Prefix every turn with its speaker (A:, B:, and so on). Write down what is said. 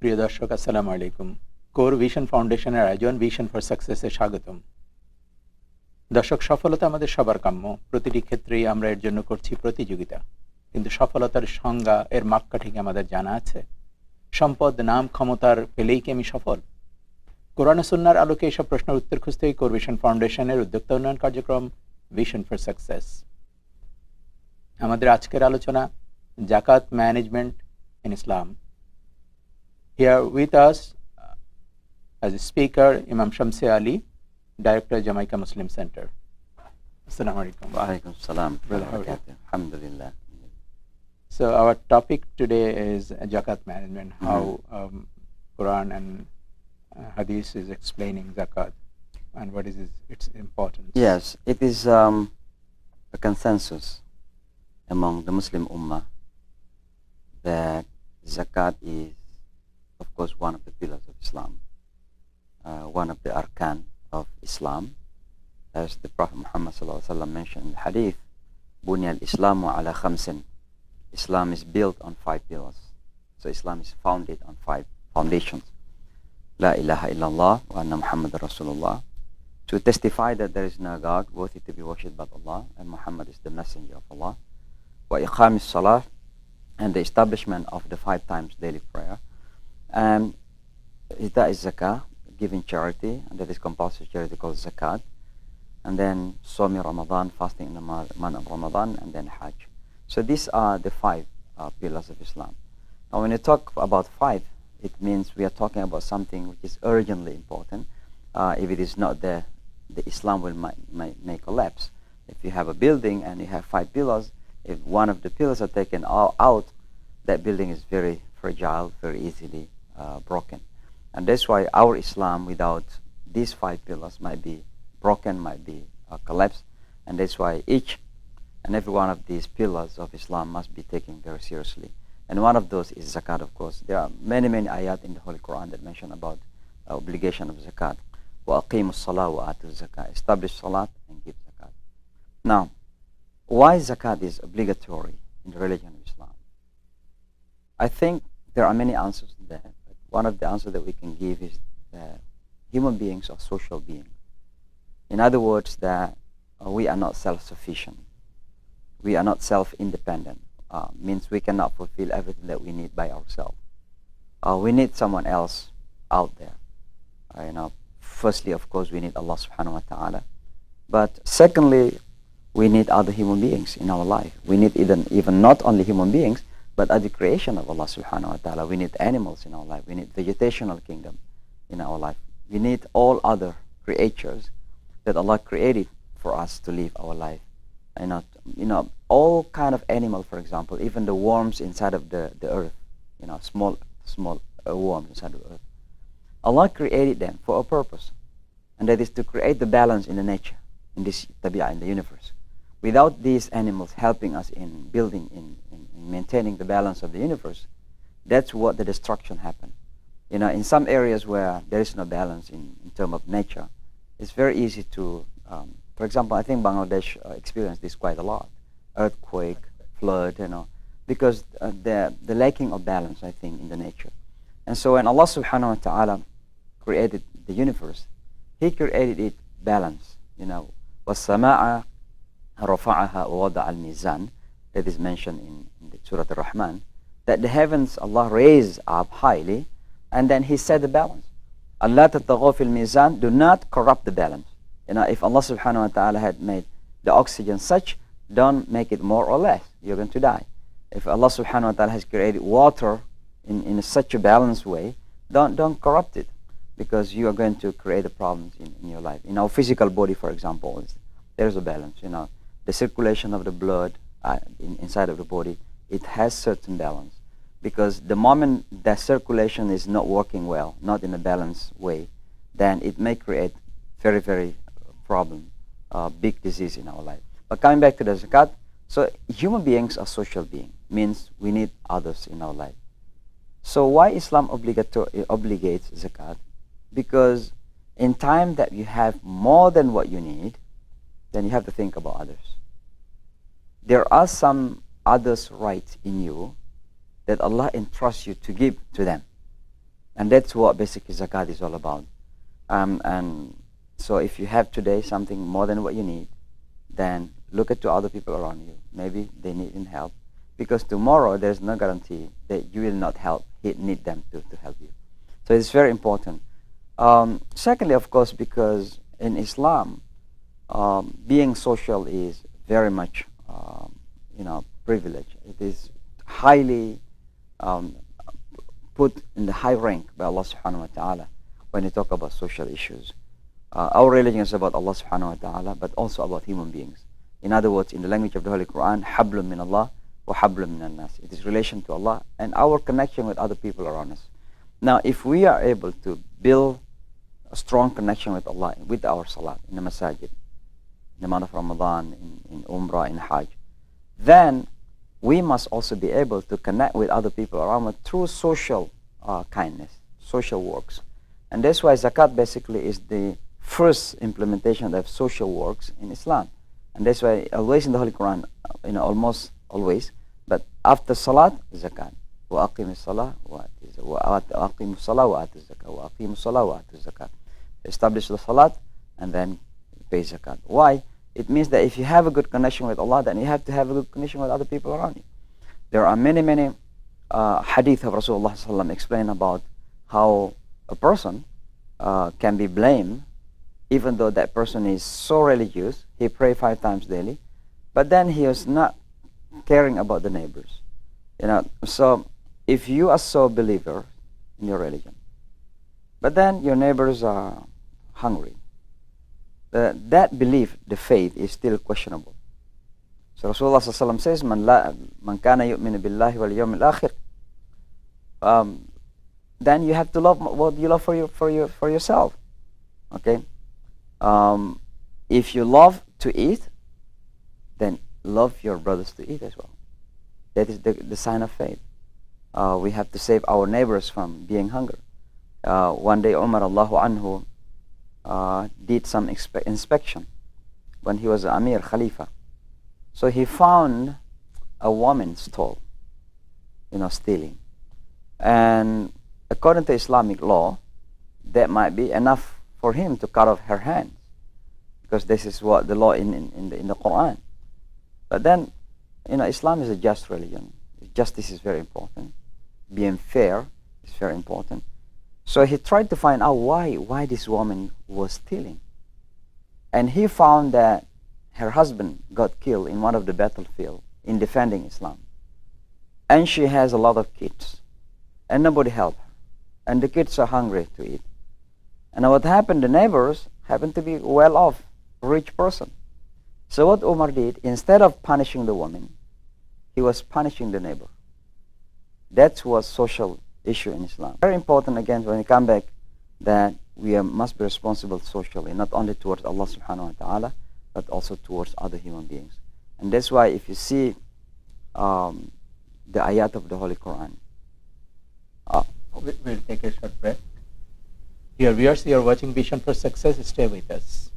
A: প্রিয় দর্শক, আসসালামু আলাইকুম। কোর ভিশন ফাউন্ডেশনের আয়োজন ভিশন ফর সাকসেসে স্বাগতম। দর্শক, সফলতা আমাদের সবার কাম্য। প্রতিটি ক্ষেত্রেই আমরা এর জন্য করছি প্রতিযোগিতা, কিন্তু সফলতার সংজ্ঞা, এর মাপকাঠি কি আমাদের জানা আছে? সম্পদ, নাম, ক্ষমতার পেলেই কি আমি সফল? কোরআন ও সুন্নাহর আলোকে এসব প্রশ্নের উত্তর খুঁজতেই কোর ভিশন ফাউন্ডেশনের উদ্যোক্তা উন্নয়ন কার্যক্রম ভিশন ফর সাকসেস। আমাদের আজকের আলোচনা জাকাত management in Islam. Here with us as a speaker, Imam Shamsi Ali, Director, Jamaica Muslim Center. Assalamu alaikum.
B: Wa alaikum salam.
A: Brother, how are you?
B: Alhamdulillah.
A: So our topic today is zakat management, how Quran and Hadith is explaining zakat and what is its importance.
B: Yes, it is a consensus among the Muslim Ummah that zakat is, of course, one of the pillars of Islam, one of the arkan of Islam, as the Prophet Muhammad mentioned in the hadith, Bunya al-Islamu ala khamsin. Islam is built on 5 pillars. So Islam is founded on 5 foundations. La ilaha illallah wa anna Muhammad Rasulullah. To testify that there is no God worthy to be worshipped but Allah, and Muhammad is the messenger of Allah. Wa iqam salah, and the establishment of the 5 times daily prayer. And that is zakah, giving charity, and that is compulsory charity called zakat. And then Somi Ramadan, fasting in the month of Ramadan, and then Hajj. So these are the 5 pillars of Islam. Now when you talk about 5, it means we are talking about something which is urgently important. If it is not there, the Islam will may collapse. If you have a building and you have 5 pillars, if one of the pillars are taken out, that building is very fragile, very easily broken. And that's why our Islam without these 5 pillars might be broken, might be collapsed. And that's why each and every one of these pillars of Islam must be taken very seriously. And one of those is zakat, of course. There are many ayat in the Holy Quran that mention about obligation of zakat. وَأَقِيمُوا الصَّلَاةَ وَآتُوا الزَّكَاةَ. Establish salat and give zakat. Now, why zakat is obligatory in the religion of Islam? I think there are many answers to that. But one of the answers that we can give is that human beings are social beings. In other words, that we are not self-sufficient. We are not self-independent. Means we cannot fulfill everything that we need by ourselves. We need someone else out there. Firstly, of course, we need Allah subhanahu wa ta'ala. But secondly, we need other human beings in our life. We need even not only human beings, but at the creation of Allah subhanahu wa ta'ala. We need animals in our life. We need vegetational kingdom in our life. We need all other creatures that Allah created for us to live our life. All kind of animal, for example, even the worms inside of the earth, small worms inside of the earth. Allah created them for a purpose, and that is to create the balance in the nature, in this tabi'ah, in the universe. Without these animals helping us in building, in maintaining the balance of the universe, that's what the destruction happened. In some areas where there is no balance in terms of nature, it's very easy to, for example, I think Bangladesh experienced this quite a lot. Earthquake, flood, because the lacking of balance, I think, in the nature. And so when Allah subhanahu wa ta'ala created the universe, He created it balanced. وَالسَّمَاءَ رَفَعَهَا وَوَضَعَ الْمِيزَانَ, that is mentioned in the Surah Ar-Rahman, that the heavens Allah raised up highly, and then He set the balance. Allah تَطَغَوْا فِي الْمِيزَانِ, do not corrupt the balance. If Allah subhanahu wa ta'ala had made the oxygen such, don't make it more or less. You're going to die. If Allah subhanahu wa ta'ala has created water in such a balanced way, don't corrupt it, because you are going to create problems in your life. In our physical body, for example, there's a balance. The circulation of the blood inside of the body, it has certain balance. Because the moment that circulation is not working well, not in a balanced way, then it may create very problem, big disease in our life. But coming back to the zakat, so human beings are social beings, means we need others in our life. So why Islam obligates zakat? Because in time that you have more than what you need, then you have to think about others. There are some others' rights in you that Allah entrusts you to give to them. And that's what basically zakat is all about. And so if you have today something more than what you need, then look at to other people around you. Maybe they need help, because tomorrow there's no guarantee that you will not need them to help you. So it's very important. Secondly, of course, because in Islam, being social is very much, privilege. It is highly put in the high rank by Allah subhanahu wa ta'ala when you talk about social issues. Our religion is about Allah subhanahu wa ta'ala, but also about human beings. In other words, in the language of the Holy Quran, hablum min Allah wa hablum min nas. It is relation to Allah and our connection with other people around us. Now, if we are able to build a strong connection with Allah with our salat in the masajid, in the month of Ramadan, in Umrah, in Hajj, then we must also be able to connect with other people around us through social kindness, social works. And that's why zakat basically is the first implementation of social works in Islam. And that's why always in the Holy Quran, almost always, but after salat, zakat. وَأَقِيمُ الصَّلَاةَ وَأَقِيمُ الصَّلَاةَ وَآتُ الزَّكَاةَ وَأَقِيمُ الصَّلَاةَ وَآتُ الزَّكَاةَ. Establish the salat and then pay zakat. Why? It means that if you have a good connection with Allah, then you have to have a good connection with other people around you. There are many hadith of Rasulullah sallallahu explain about how a person can be blamed even though that person is so religious, he pray 5 times daily, but then he is not caring about the neighbors. So if you are so believer in your religion, but then your neighbors are hungry, that belief, the faith, is still questionable. So Rasulullah sallallahu says, "Man kana yu'minu billahi wal yawmil akhir." Then you have to love what you love for yourself. Okay. If you love to eat, then love your brothers to eat as well. That is the sign of faith. We have to save our neighbors from being hungry. One day Umar Allahu anhu did some inspection when he was Amir Khalifa. So he found a woman's stall, stealing. And according to Islamic law, that might be enough for him to cut off her hands, because this is what the law in the Quran. But then, Islam is a just religion. Justice is very important. Being fair is very important. So he tried to find out why this woman was stealing. And he found that her husband got killed in one of the battlefield in defending Islam. And she has a lot of kids. And nobody helped her. And the kids are hungry to eat. And what happened, the neighbors happened to be well-off, rich person. So what Umar did, instead of punishing the woman, he was punishing the neighbor. That was social issue in Islam. Very important, again, when we come back, that we must be responsible socially, not only towards Allah subhanahu wa ta'ala, but also towards other human beings. And that's why if you see the ayat of the Holy Quran.
A: We'll take a short break. Dear viewers, you are watching Vision for Success. Stay with us.